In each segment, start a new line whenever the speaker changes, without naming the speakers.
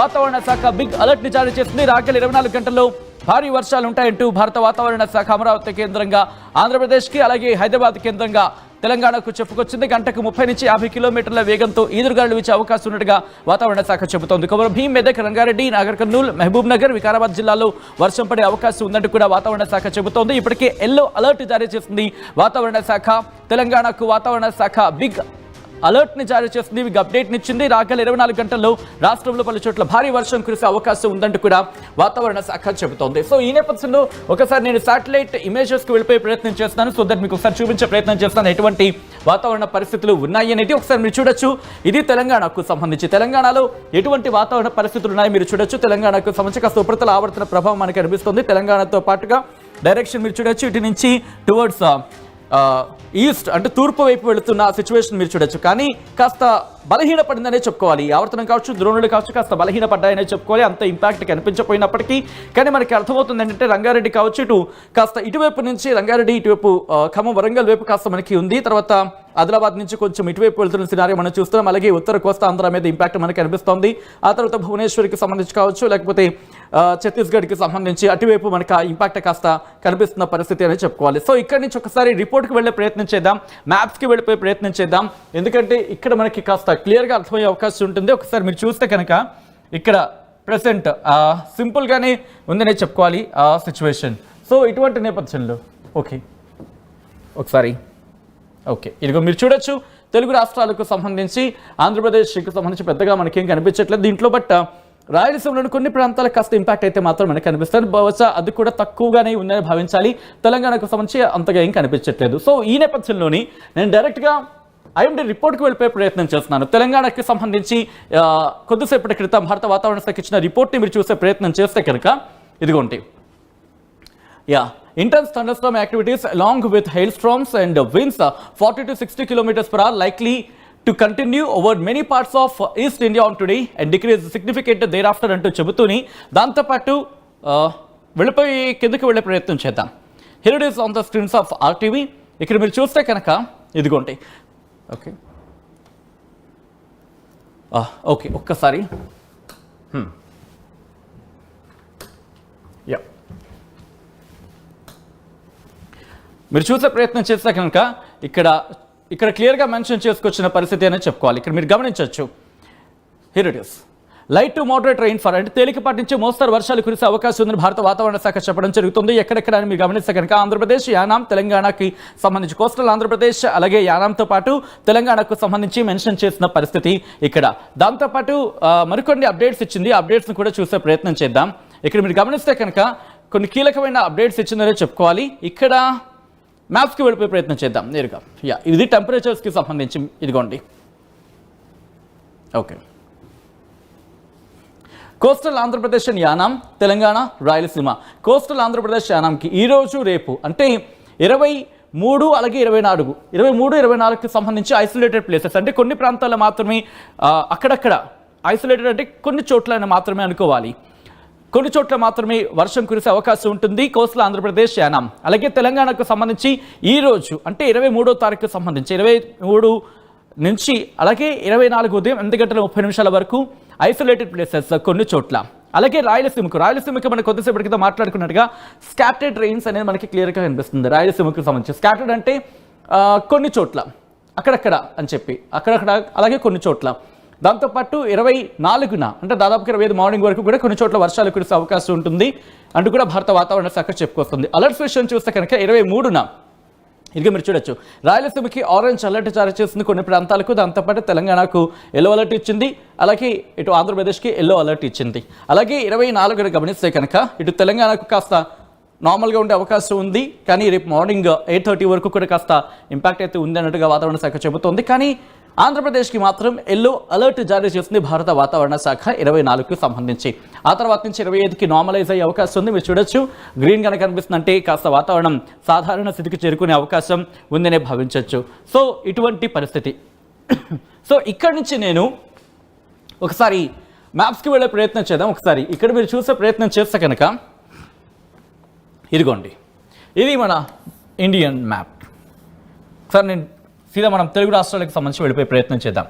వాతావరణ శాఖ big alert ని జారీ చేసింది. రాగల 24 గంటల్లో భారీ వర్షాలు ఉంటాయంటూ భారత వాతావరణ శాఖ అమరావతి కేంద్రంగా ఆంధ్రప్రదేశ్కి అలాగే హైదరాబాద్ కేంద్రంగా తెలంగాణకు చెప్పుకొచ్చింది. గంటకు 30 నుంచి 50 కిలోమీటర్ల వేగంతో ఈదురుగాలులు వీచే అవకాశం ఉన్నట్టుగా వాతావరణ శాఖ చెబుతోంది. కొమరం భీం, మెదక్, రంగారెడ్డి, నాగర్ కర్నూల్, మహబూబ్ నగర్, వికారాబాద్ జిల్లాలో వర్షం పడే అవకాశం ఉందంటూ కూడా వాతావరణ శాఖ చెబుతోంది. ఇప్పటికే ఎల్లో అలర్ట్ జారీ చేసింది వాతావరణ శాఖ. తెలంగాణకు వాతావరణ శాఖ బిగ్ అలర్ట్ ని జారీ చేస్తుంది, బిగ్ అప్డేట్ నిచ్చింది. రాగల 24 గంటల్లో రాష్ట్రంలో పలు చోట్ల భారీ వర్షం కురిసే అవకాశం ఉందంటూ కూడా వాతావరణ శాఖ చెబుతోంది. సో ఈ నేపథ్యంలో ఒకసారి నేను శాటిలైట్ ఇమేజెస్ కి వెళ్ళిపోయే ప్రయత్నం చేస్తాను. సో దట్ మీకు ఒకసారి చూపించే ప్రయత్నం చేస్తాను ఎటువంటి వాతావరణ పరిస్థితులు ఉన్నాయి అనేది. ఒకసారి మీరు చూడొచ్చు, ఇది తెలంగాణకు సంబంధించి. తెలంగాణలో ఎటువంటి వాతావరణ పరిస్థితులు ఉన్నాయో మీరు చూడొచ్చు. తెలంగాణకు సంబంధించి కాస్త ఉపరితల ఆవర్తన ప్రభావం మనకి కనిపిస్తుంది. తెలంగాణతో పాటుగా డైరెక్షన్ మీరు చూడొచ్చు, ఇటు నుంచి టువర్డ్స్ ఈస్ట్ అంటే తూర్పు వైపు వెళుతున్న సిచ్యువేషన్ మీరు చూడొచ్చు. కానీ కాస్త బలహీనపడిందనే చెప్పుకోవాలి. ఆవర్తనం కావచ్చు, ద్రోణులు కావచ్చు, కాస్త బలహీనపడ్డాయనే చెప్పుకోవాలి. అంత ఇంపాక్ట్ కనిపించకపోయినప్పటికీ కానీ మనకి అర్థమవుతుంది ఏంటంటే రంగారెడ్డి కావచ్చు, ఇటు కాస్త ఇటువైపు నుంచి రంగారెడ్డి, ఇటువైపు ఖమ్మం, వరంగల్ వైపు కాస్త మనకి ఉంది. తర్వాత ఆదిలాబాద్ నుంచి కొంచెం ఇటువైపు వెళ్తున్న సినారీ మనం చూస్తున్నాం. అలాగే ఉత్తర కోస్తా ఆంధ్ర మీద ఇంపాక్ట్ మనకి కనిపిస్తోంది. ఆ తర్వాత భువనేశ్వర్కి సంబంధించి కావచ్చు, లేకపోతే ఛత్తీస్గఢ్కి సంబంధించి అటువైపు మనకి ఆ ఇంపాక్ట్ కాస్త కనిపిస్తున్న పరిస్థితి అని చెప్పుకోవాలి. సో ఇక్కడ నుంచి ఒకసారి రిపోర్ట్కి వెళ్ళే ప్రయత్నం చేద్దాం, మ్యాప్స్కి వెళ్ళిపోయే ప్రయత్నం చేద్దాం. ఎందుకంటే ఇక్కడ మనకి కాస్త క్లియర్గా అర్థమయ్యే అవకాశం ఉంటుంది. ఒకసారి మీరు చూస్తే కనుక ఇక్కడ ప్రెసెంట్ సింపుల్గానే ఉందనే చెప్పుకోవాలి ఆ సిచ్యువేషన్. సో ఇటువంటి నేపథ్యంలో ఒకసారి ఇదిగో మీరు చూడొచ్చు, తెలుగు రాష్ట్రాలకు సంబంధించి ఆంధ్రప్రదేశ్కి సంబంధించి పెద్దగా మనకేం కనిపించట్లేదు దీంట్లో. బట్ రాయలసీమలోని కొన్ని ప్రాంతాలకు కాస్త ఇంపాక్ట్ అయితే మాత్రం మనకు కనిపిస్తుంది. బహుశా అది కూడా తక్కువగానే ఉందని భావించాలి. తెలంగాణకు సంబంధించి అంతగా ఏం కనిపించట్లేదు. సో ఈ నేపథ్యంలోని నేను డైరెక్ట్గా ఐఎండీ రిపోర్ట్కి వెళ్ళిపోయే ప్రయత్నం చేస్తున్నాను. తెలంగాణకి సంబంధించి కొద్దిసేపటి క్రితం భారత వాతావరణ శాఖ ఇచ్చిన రిపోర్ట్ని మీరు చూసే ప్రయత్నం చేస్తే కనుక ఇదిగోండి. Intense thunderstorm activities along with hailstorms and winds 40 to 60 kilometers per hour likely to continue over many parts of East India on today and decrease significantly thereafter అంటూ చెబుతూని దాంతో పాటు వెళ్ళిపోయి కిందకి వెళ్ళే ప్రయత్నం చేద్దాం. Here it is on the screens of RTV. ఇక్కడ మీరు చూస్తే కనుక ఇదిగోండి. ఒక్కసారి మీరు చూసే ప్రయత్నం చేస్తే కనుక ఇక్కడ క్లియర్గా మెన్షన్ చేసుకొచ్చిన పరిస్థితి అనేది చెప్పుకోవాలి. ఇక్కడ మీరు గమనించవచ్చు, here it is light to moderate rain fall అంటే తేలికపాటి నుంచి మోస్తరు వర్షాలు కురిసే అవకాశం ఉందని భారత వాతావరణ శాఖ చెప్పడం జరుగుతుంది. ఎక్కడెక్కడ అని మీరు గమనిస్తే కనుక ఆంధ్రప్రదేశ్, యానాం, తెలంగాణకి సంబంధించి కోస్టల్ ఆంధ్రప్రదేశ్ అలాగే యానాంతో పాటు తెలంగాణకు సంబంధించి మెన్షన్ చేసిన పరిస్థితి ఇక్కడ. దాంతోపాటు మరికొన్ని అప్డేట్స్ ఇచ్చింది. అప్డేట్స్ని కూడా చూసే ప్రయత్నం చేద్దాం. ఇక్కడ మీరు గమనిస్తే కనుక కొన్ని కీలకమైన అప్డేట్స్ ఇచ్చిందనే చెప్పుకోవాలి. ఇక్కడ మ్యాప్స్కి వెళ్ళిపోయే ప్రయత్నం చేద్దాం నేరుగా. ఇది టెంపరేచర్స్కి సంబంధించి ఇదిగోండి. Coastal Andhra Pradesh and Yanam, Telangana, Rayalaseema. Coastal Andhra Pradesh యానాంకి ఈరోజు రేపు అంటే 23 అలాగే 24 24కి సంబంధించి ఐసోలేటెడ్ ప్లేసెస్ అంటే కొన్ని ప్రాంతాల్లో మాత్రమే అక్కడక్కడ ఐసోలేటెడ్ అంటే కొన్ని చోట్ల మాత్రమే అనుకోవాలి. కొన్ని చోట్ల మాత్రమే వర్షం కురిసే అవకాశం ఉంటుంది కోస్టల్ ఆంధ్రప్రదేశ్, యానాం. అలాగే తెలంగాణకు సంబంధించి ఈరోజు అంటే 23వ తారీఖుకు సంబంధించి 23 నుంచి అలాగే 24 ఉదయం 8 గంటల 30 నిమిషాల వరకు ఐసోలేటెడ్ ప్లేసెస్ కొన్ని చోట్ల. అలాగే రాయలసీమకి మనం కొద్దిసేపటి కింద మాట్లాడుకున్నట్టుగా స్కాటర్డ్ రెయిన్స్ అనేది మనకి క్లియర్గా కనిపిస్తుంది. రాయలసీమకు సంబంధించి స్కాటర్డ్ అంటే కొన్ని చోట్ల అక్కడక్కడ అని చెప్పి అక్కడక్కడ అలాగే కొన్ని చోట్ల. దాంతోపాటు 24న అంటే దాదాపుగా 25 మార్నింగ్ వరకు కూడా కొన్ని చోట్ల వర్షాలు కురిసే అవకాశం ఉంటుంది అంటూ కూడా భారత వాతావరణ శాఖ చెప్పుకొస్తుంది. అలర్ట్స్ విషయం చూస్తే కనుక 23న ఇదిగా మీరు చూడొచ్చు, రాయలసీమకి ఆరెంజ్ అలర్ట్ జారీ చేస్తుంది కొన్ని ప్రాంతాలకు. దాంతోపాటు తెలంగాణకు ఎల్లో అలర్ట్ ఇచ్చింది. అలాగే ఇటు ఆంధ్రప్రదేశ్కి ఎల్లో అలర్ట్ ఇచ్చింది. అలాగే 24న గమనిస్తే కనుక ఇటు తెలంగాణకు కాస్త నార్మల్గా ఉండే అవకాశం ఉంది. కానీ రేపు మార్నింగ్ 8:30 వరకు కూడా కాస్త ఇంపాక్ట్ అయితే ఉంది అన్నట్టుగా వాతావరణ శాఖ చెబుతోంది. కానీ ఆంధ్రప్రదేశ్కి మాత్రం ఎల్లో అలర్ట్ జారీ చేస్తుంది భారత వాతావరణ శాఖ 24కి సంబంధించి. ఆ తర్వాత నుంచి 25కి నార్మలైజ్ అయ్యే అవకాశం ఉంది. మీరు చూడొచ్చు, గ్రీన్ కనుక కనిపిస్తుందంటే కాస్త వాతావరణం సాధారణ స్థితికి చేరుకునే అవకాశం ఉందనే భావించవచ్చు. సో ఇటువంటి పరిస్థితి. సో ఇక్కడి నుంచి నేను ఒకసారి మ్యాప్స్కి వెళ్ళే ప్రయత్నం చేద్దాం. ఒకసారి ఇక్కడ మీరు చూసే ప్రయత్నం చేస్తే కనుక ఇదిగోండి, ఇది మన ఇండియన్ మ్యాప్. సార్ నేను సీదా మనం తెలుగు రాష్ట్రాలకు సంబంధించి వెళ్ళిపోయే ప్రయత్నం చేద్దాం.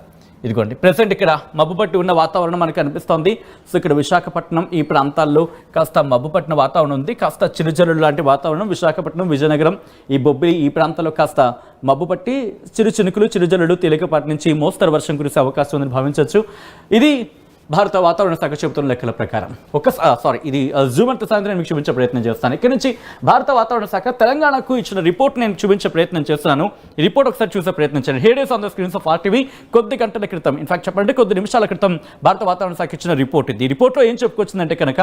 ఇదిగోండి ప్రెసెంట్ ఇక్కడ మబ్బు పట్టి ఉన్న వాతావరణం మనకు అనిపిస్తోంది. సో ఇక్కడ విశాఖపట్నం ఈ ప్రాంతాల్లో కాస్త మబ్బు పట్టిన వాతావరణం ఉంది, కాస్త చిరుజల్లు లాంటి వాతావరణం. విశాఖపట్నం, విజయనగరం, ఈ బొబ్బిలి ఈ ప్రాంతాల్లో కాస్త మబ్బు పట్టి చిరుచినుకులు, చిరుజల్లులు, తేలికపాటి నుంచి మోస్తరు వర్షం కురిసే అవకాశం ఉందని భావించవచ్చు. ఇది భారత వాతావరణ శాఖ చెబుతున్న లెక్కల ప్రకారం. ఇది జూమ్ అంత సాయంత్రం మీకు చూపించే ప్రయత్నం చేస్తాను. ఇక్కడ నుంచి భారత వాతావరణ శాఖ తెలంగాణకు ఇచ్చిన రిపోర్ట్ నేను చూపించే ప్రయత్నం చేస్తున్నాను. ఈ రిపోర్ట్ ఒకసారి చూసే ప్రయత్నం చేయండి. Here is on the screens of RTV. కొద్ది గంటల క్రితం, ఇన్ఫాక్ట్ చెప్పండి కొద్ది నిమిషాల క్రితం భారత వాతావరణ శాఖ ఇచ్చిన రిపోర్ట్ ఇది. ఈ రిపోర్ట్లో ఏం చెప్పుకొచ్చిందంటే కనుక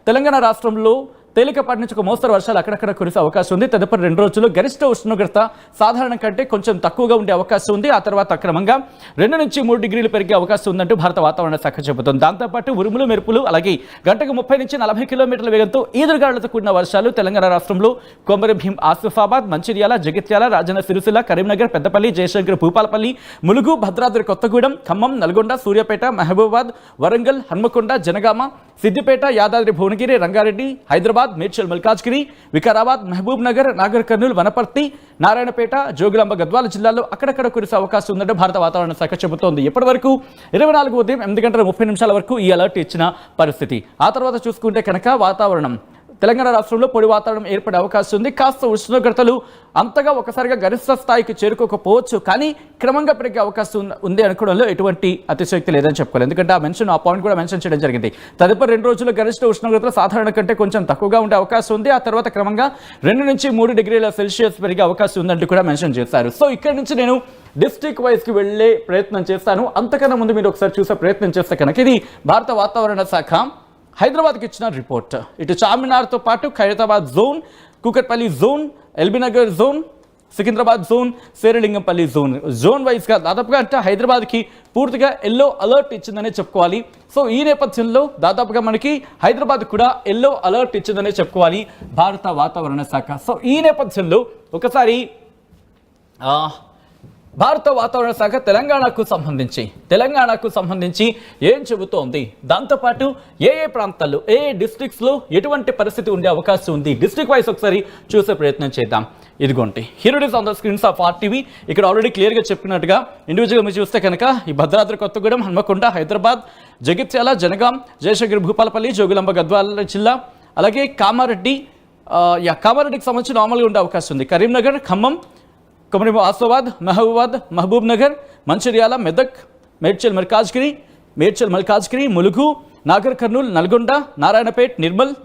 తెలంగాణ రాష్ట్రంలో తేలికపాటి నుంచి ఒక మోస్తరు వర్షాలు అక్కడక్కడ కురిసే అవకాశం ఉంది. తదుపరి 2 రోజుల్లో గరిష్ట ఉష్ణోగ్రత సాధారణం కంటే కొంచెం తక్కువగా ఉండే అవకాశం ఉంది. ఆ తర్వాత క్రమంగా 2 నుంచి 3 డిగ్రీలు పెరిగే అవకాశం ఉందంటూ భారత వాతావరణ శాఖ చెబుతోంది. దాంతోపాటు ఉరుములు, మెరుపులు, అలాగే గంటకు 30 నుంచి 40 కిలోమీటర్ల వేగంతో ఈదురుగాలులతో కూడిన వర్షాలు తెలంగాణ రాష్ట్రంలో కొమరంభీం, ఆసిఫాబాద్, మంచిర్యాల, జగిత్యాల, రాజన్న సిరిసిల్ల, కరీంనగర్, పెద్దపల్లి, జయశంకర్, భూపాలపల్లి, ములుగు, భద్రాద్రి కొత్తగూడెం, ఖమ్మం, నల్గొండ, సూర్యాపేట, మహబూబాబాద్, వరంగల్, హన్మకొండ, జనగామ, సిద్దిపేట, యాదాద్రి భువనగిరి, రంగారెడ్డి, హైదరాబాద్, మేడ్చల్ మల్కాజ్గిరి, వికారాబాద్, మహబూబ్ నగర్, నాగర్ కర్నూలు, వనపర్తి, నారాయణపేట, జోగులాంబ, గద్వాల జిల్లాల్లో అక్కడక్కడ కురిసే అవకాశం ఉందంటే భారత వాతావరణ శాఖ చెబుతోంది. ఇప్పటి వరకు 24 ఉదయం 8 గంటల 30 నిమిషాల వరకు ఈ అలర్ట్ ఇచ్చిన పరిస్థితి. ఆ తర్వాత చూసుకుంటే కనుక వాతావరణం తెలంగాణ రాష్ట్రంలో పొడి వాతావరణం ఏర్పడే అవకాశం ఉంది. కాస్త ఉష్ణోగ్రతలు అంతగా ఒకసారిగా గరిష్ట స్థాయికి చేరుకోకపోవచ్చు, కానీ క్రమంగా పెరిగే అవకాశం ఉంది అనుకోవడంలో ఎటువంటి అతిశయోక్తి లేదని చెప్పుకోవాలి. ఎందుకంటే ఆ పాయింట్ కూడా మెన్షన్ చేయడం జరిగింది. తదుపరి 2 రోజుల్లో గరిష్ట ఉష్ణోగ్రతలు సాధారణ కంటే కొంచెం తక్కువగా ఉండే అవకాశం ఉంది. ఆ తర్వాత క్రమంగా 2 నుంచి 3 డిగ్రీల సెల్సియస్ పెరిగే అవకాశం ఉందంటూ కూడా మెన్షన్ చేశారు. సో ఇక్కడ నుంచి నేను డిస్ట్రిక్ట్ వైజ్కి వెళ్ళే ప్రయత్నం చేస్తాను. అంతకన్నా ముందు మీరు ఒకసారి చూసే ప్రయత్నం చేస్తే కనుక ఇది భారత వాతావరణ శాఖ హైదరాబాద్కి ఇచ్చిన రిపోర్ట్. ఇటు చార్మినార్తో పాటు Khairatabad zone, Kukatpally zone, LB Nagar zone, Secunderabad zone, Serilingampally zone వైజ్గా దాదాపుగా అంటే హైదరాబాద్కి పూర్తిగా ఎల్లో అలర్ట్ ఇచ్చిందనే చెప్పుకోవాలి. సో ఈ నేపథ్యంలో దాదాపుగా మనకి హైదరాబాద్ కూడా ఎల్లో అలర్ట్ ఇచ్చిందనే చెప్పుకోవాలి భారత వాతావరణ శాఖ. సో ఈ నేపథ్యంలో ఒకసారి భారత వాతావరణ శాఖ తెలంగాణకు సంబంధించి ఏం చెబుతోంది, దాంతోపాటు ఏ ప్రాంతాల్లో ఏ డిస్ట్రిక్ట్స్లో ఎటువంటి పరిస్థితి ఉండే అవకాశం ఉంది, డిస్ట్రిక్ట్ వైజ్ ఒకసారి చూసే ప్రయత్నం చేద్దాం. ఇదిగోండి here it is on the screens of RTV. ఇక్కడ ఆల్రెడీ క్లియర్గా చెప్పినట్టుగా ఇండివిజువల్గా మీరు చూస్తే కనుక ఈ భద్రాద్రి కొత్తగూడెం, హన్మకొండ, హైదరాబాద్, జగిత్యాల, జనగాం, జయశంకర్, భూపాలపల్లి, జోగులాంబ, గద్వాల జిల్లా, అలాగే కామారెడ్డికి సంబంధించి నార్మల్గా ఉండే అవకాశం ఉంది. కరీంనగర్, ఖమ్మం, కొమరంభీం, ఆసిఫాబాద్, మహబూబ్ నగర్, మంచిర్యాల, మెదక్, మేడ్చల్ మల్కాజ్గిరి, ములుగు, నాగర్ కర్నూలు, నల్గొండ, నారాయణపేట్,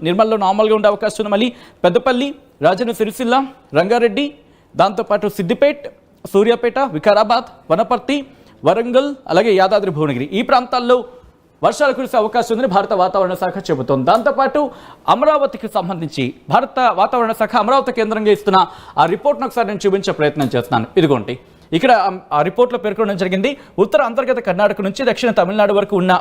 నిర్మల్లో నార్మల్గా ఉండే అవకాశం ఉంది. మళ్ళీ పెద్దపల్లి, రాజన్న సిరిసిల్ల, రంగారెడ్డి, దాంతోపాటు సిద్దిపేట్, సూర్యాపేట, వికారాబాద్, వనపర్తి, వరంగల్, అలాగే యాదాద్రి భువనగిరి ఈ ప్రాంతాల్లో వర్షాలు కురిసే అవకాశం ఉందని భారత వాతావరణ శాఖ చెబుతోంది. దాంతోపాటు అమరావతికి సంబంధించి భారత వాతావరణ శాఖ అమరావతి కేంద్రంగా ఇస్తున్న ఆ రిపోర్ట్ను ఒకసారి నేను చూపించే ప్రయత్నం చేస్తున్నాను. ఇదిగోండి ఇక్కడ ఆ రిపోర్ట్లో పేర్కొనడం జరిగింది. ఉత్తర అంతర్గత కర్ణాటక నుంచి దక్షిణ తమిళనాడు వరకు ఉన్న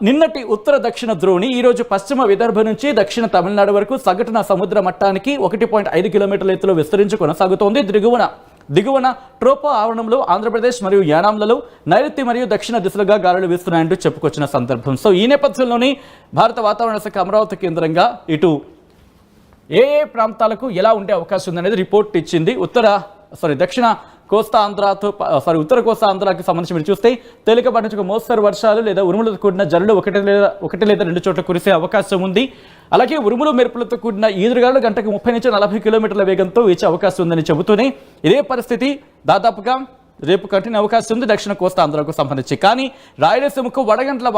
నిన్నటి ఉత్తర దక్షిణ ద్రోణి ఈరోజు పశ్చిమ విదర్భ నుంచి దక్షిణ తమిళనాడు వరకు సగటున సముద్ర మట్టానికి 1.5 కిలోమీటర్ల ఎత్తులో విస్తరించి కొనసాగుతోంది. దిగువన ట్రోపో ఆవరణంలో ఆంధ్రప్రదేశ్ మరియు యానాంలలో నైరుతి మరియు దక్షిణ దిశలుగా గాలులు వీస్తున్నాయంటూ చెప్పుకొచ్చిన సందర్భం. సో ఈ నేపథ్యంలోని భారత వాతావరణ శాఖ అమరావతి కేంద్రంగా ఇటు ఏ ప్రాంతాలకు ఎలా ఉండే అవకాశం ఉందనేది రిపోర్ట్ ఇచ్చింది. దక్షిణ కోస్తా ఆంధ్రాతో ఉత్తర కోస్తా ఆంధ్రాకి సంబంధించి మీరు చూస్తే తేలికపాటి నుంచి మోస్తరు వర్షాలు లేదా ఉరుములతో కూడిన జల్లులు ఒకటి లేదా 2 చోట్ల కురిసే అవకాశం ఉంది. అలాగే ఉరుములు మెరుపులతో కూడిన ఈదురుగాలు గంటకు 30 నుంచి 40 కిలోమీటర్ల వేగంతో వీచే అవకాశం ఉందని చెబుతూనే ఇదే పరిస్థితి దాదాపుగా రేపు కంటిన్యూ అవకాశం ఉంది దక్షిణ కోస్తా ఆంధ్రాకు సంబంధించి. కానీ రాయలసీమకు వడగండ్ల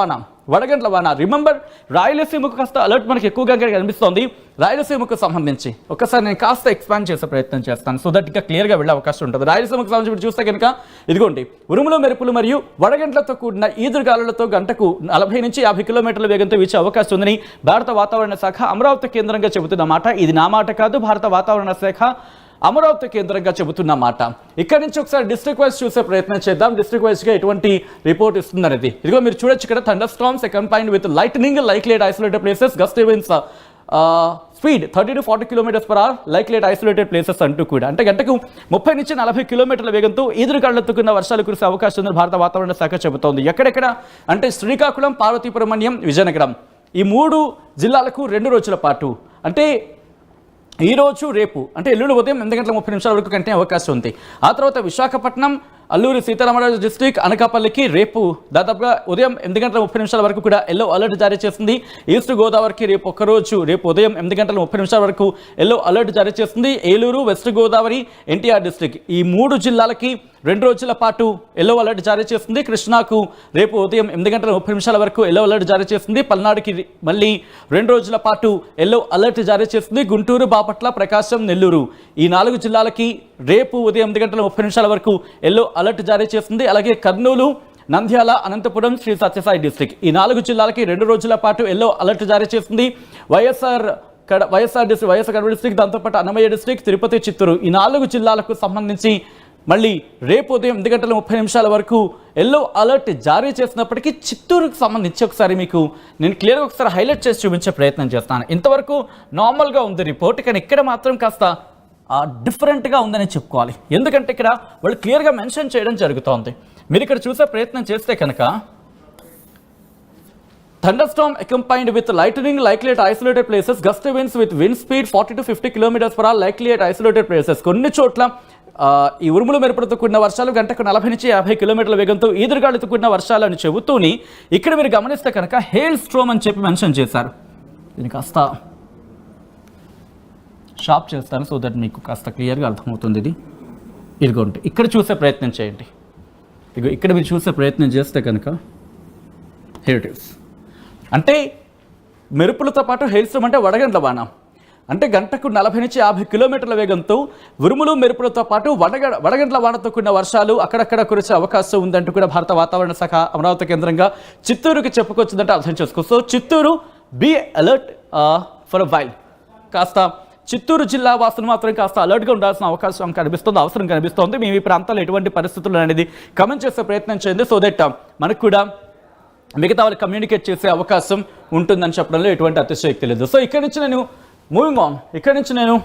వాన రిమెంబర్ రాయలసీమకు కాస్త అలర్ట్ మనకి ఎక్కువగా కనిపిస్తోంది. రాయలసీమకు సంబంధించి ఒకసారి నేను కాస్త ఎక్స్పాండ్ చేసే ప్రయత్నం చేస్తాను సో దట్ ఇంకా క్లియర్గా వెళ్ళే అవకాశం ఉంటుంది. రాయలసీమకు సంబంధించి చూస్తే కనుక ఇదిగోండి ఉరుములు మెరుపులు మరియు వడగండ్లతో కూడిన ఈదురుగాలులతో గంటకు 40 నుంచి 50 కిలోమీటర్ల వేగంతో వీచే అవకాశం ఉందని భారత వాతావరణ శాఖ అమరావతి కేంద్రంగా చెబుతున్న మాట. ఇది నా మాట కాదు, భారత వాతావరణ శాఖ అమరావతి కేంద్రంగా చెబుతున్న మాట. ఇక్కడ నుంచి ఒకసారి డిస్ట్రిక్ట్ వైజ్ చూసే ప్రయత్నం చేద్దాం. డిస్ట్రిక్ట్ వైజ్గా ఎటువంటి రిపోర్ట్ ఇస్తుందనేది ఇదిగో మీరు చూడొచ్చు. ఇక్కడ thunder storms combined with lightning likely at isolated places, gust events speed 30 to 40 km/h likely at isolated places అంటూ కూడా అంటే గంటకు 30 నుంచి 40 కిలోమీటర్ల వేగంతో ఈదురుగాలులతో కూడిన వర్షాలు కురిసే అవకాశం ఉందని భారత వాతావరణ శాఖ చెబుతోంది. ఎక్కడెక్కడ అంటే శ్రీకాకుళం, పార్వతీపురమణ్యం, విజయనగరం ఈ 3 జిల్లాలకు 2 రోజుల పాటు అంటే ఈ రోజు రేపు అంటే ఎల్లుండి ఉదయం 8 గంటల 30 నిమిషాల వరకు కంటే అవకాశం ఉంది. ఆ తర్వాత విశాఖపట్నం, అల్లూరి సీతారామరాజు డిస్ట్రిక్ట్ అనకాపల్లికి రేపు దాదాపుగా ఉదయం 8:30 వరకు కూడా ఎల్లో అలర్ట్ జారీ చేస్తుంది. ఈస్ట్ గోదావరికి రేపు ఉదయం 8:30 వరకు ఎల్లో అలర్ట్ జారీ చేస్తుంది. ఏలూరు, వెస్ట్ గోదావరి, ఎన్టీఆర్ డిస్ట్రిక్ట్ ఈ 3 జిల్లాలకి 2 రోజుల పాటు ఎల్లో అలర్ట్ జారీ చేస్తుంది. కృష్ణాకు రేపు ఉదయం 8:30 వరకు ఎల్లో అలర్ట్ జారీ చేస్తుంది. పల్నాడుకి మళ్ళీ 2 రోజుల పాటు ఎల్లో అలర్ట్ జారీ చేస్తుంది. గుంటూరు, బాపట్ల, ప్రకాశం, నెల్లూరు ఈ 4 జిల్లాలకి రేపు ఉదయం 8:30 వరకు ఎల్లో అలర్ట్ జారీ చేస్తుంది. అలాగే కర్నూలు, నంద్యాల, అనంతపురం, శ్రీ సత్యసాయి డిస్ట్రిక్ట్ ఈ 4 జిల్లాలకి 2 రోజుల పాటు ఎల్లో అలర్ట్ జారీ చేస్తుంది. వైఎస్ఆర్ కడప డిస్ట్రిక్ట్, దాంతోపాటు అన్నమయ్య డిస్ట్రిక్ట్, తిరుపతి, చిత్తూరు ఈ 4 జిల్లాలకు సంబంధించి మళ్ళీ రేపు ఉదయం 8:30 వరకు ఎల్లో అలర్ట్ జారీ చేసినప్పటికీ చిత్తూరుకు సంబంధించి ఒకసారి మీకు నేను క్లియర్గా ఒకసారి హైలైట్ చేసి చూపించే ప్రయత్నం చేస్తాను. ఇంతవరకు నార్మల్గా ఉంది రిపోర్ట్, కానీ ఇక్కడ మాత్రం కాస్త డిఫరెంట్గా ఉందని చెప్పుకోవాలి. ఎందుకంటే ఇక్కడ వాళ్ళు క్లియర్గా మెన్షన్ చేయడం జరుగుతోంది. మీరు ఇక్కడ చూసే ప్రయత్నం చేస్తే కనుక thunderstorm accompanied with lightning likely at isolated places, gusty winds with wind speed 40 to 50 km/h likely at isolated places. కొన్ని చోట్ల ఈ ఉరుములు మెరుపులతో కూడిన వర్షాలు గంటకు 40 నుంచి 50 కిలోమీటర్ల వేగంతో ఈదురుగాలితో కూడిన వర్షాలు అని చెబుతూని ఇక్కడ మీరు గమనిస్తే కనుక హెయిల్ స్ట్రోమ్ అని చెప్పి మెన్షన్ చేశారు. దీన్ని కాస్త షార్ప్ చేస్తాను సో దట్ మీకు కాస్త క్లియర్గా అర్థమవుతుంది. ఇదిగోండి ఇక్కడ చూసే ప్రయత్నం చేయండి. ఇక్కడ మీరు చూసే ప్రయత్నం చేస్తే కనుక హియర్ ఇట్ ఈస్. అంటే మెరుపులతో పాటు హెయిల్ స్ట్రోమ్ అంటే వడగండ్ల వాన, అంటే గంటకు 40 నుంచి 50 కిలోమీటర్ల వేగంతో ఉరుములు మెరుపులతో పాటు వడగండ్ల వానతో కూడిన వర్షాలు అక్కడక్కడ కురిసే అవకాశం ఉందంటూ కూడా భారత వాతావరణ శాఖ అమరావతి కేంద్రంగా చిత్తూరుకి చెప్పుకొచ్చిందంటే అర్థం చేసుకో. So Chittoor be alert for while. కాస్త చిత్తూరు జిల్లా వాసులు మాత్రం కాస్త అలర్ట్గా ఉండాల్సిన అవకాశం కనిపిస్తుంది, అవసరం కనిపిస్తుంది. మేము ఈ ప్రాంతాల్లో ఎటువంటి పరిస్థితులు అనేది కమెంట్ చేసే ప్రయత్నం చేయండి సో దట్ మనకు కూడా మిగతా వాళ్ళు కమ్యూనికేట్ చేసే అవకాశం ఉంటుందని చెప్పడంలో ఎటువంటి అతిశయోక్తి లేదు. సో ఇక్కడ నుంచి నేను మూవింగ్ ఆన్, ఇక్కడ నుంచి నేను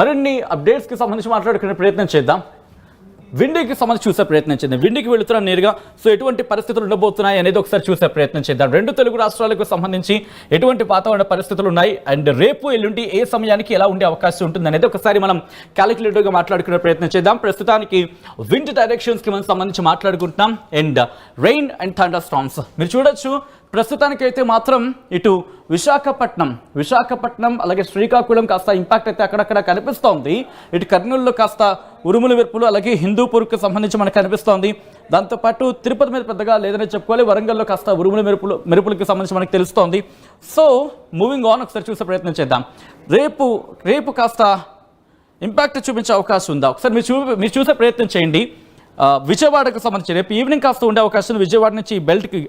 మరిన్ని అప్డేట్స్కి సంబంధించి మాట్లాడుకునే ప్రయత్నం చేద్దాం. విండీకి సంబంధించి చూసే ప్రయత్నం చేద్దాం. విండీకి వెళుతున్నాం నేరుగా. సో ఎటువంటి పరిస్థితులు ఉండబోతున్నాయి అనేది ఒకసారి చూసే ప్రయత్నం చేద్దాం. 2 తెలుగు రాష్ట్రాలకు సంబంధించి ఎటువంటి వాతావరణ పరిస్థితులు ఉన్నాయి అండ్ రేపు ఎల్లుండి ఏ సమయానికి ఎలా ఉండే అవకాశం ఉంటుంది అనేది ఒకసారి మనం క్యాలిక్యులేటివ్గా మాట్లాడుకునే ప్రయత్నం చేద్దాం. ప్రస్తుతానికి విండ్ డైరెక్షన్స్కి మనం సంబంధించి మాట్లాడుకుంటున్నాం and rain and thunder storms మీరు చూడొచ్చు. ప్రస్తుతానికైతే మాత్రం ఇటు విశాఖపట్నం అలాగే శ్రీకాకుళం కాస్త ఇంపాక్ట్ అయితే అక్కడక్కడ కనిపిస్తోంది. ఇటు కర్నూలులో కాస్త ఉరుములు మెరుపులు అలాగే హిందూపూర్కి సంబంధించి మనకు కనిపిస్తోంది. దాంతోపాటు తిరుపతి మీద పెద్దగా లేదని చెప్పుకోవాలి. వరంగల్లో కాస్త ఉరుములు మెరుపులకి సంబంధించి మనకు తెలుస్తోంది. సో మూవింగ్ ఆన్ ఒకసారి చూసే ప్రయత్నం చేద్దాం. రేపు కాస్త ఇంపాక్ట్ చూపించే అవకాశం ఉందా ఒకసారి మీరు చూసే ప్రయత్నం చేయండి. విజయవాడకు సంబంధించి రేపు ఈవినింగ్ కాస్త ఉండే అవకాశం విజయవాడ నుంచి బెల్ట్కి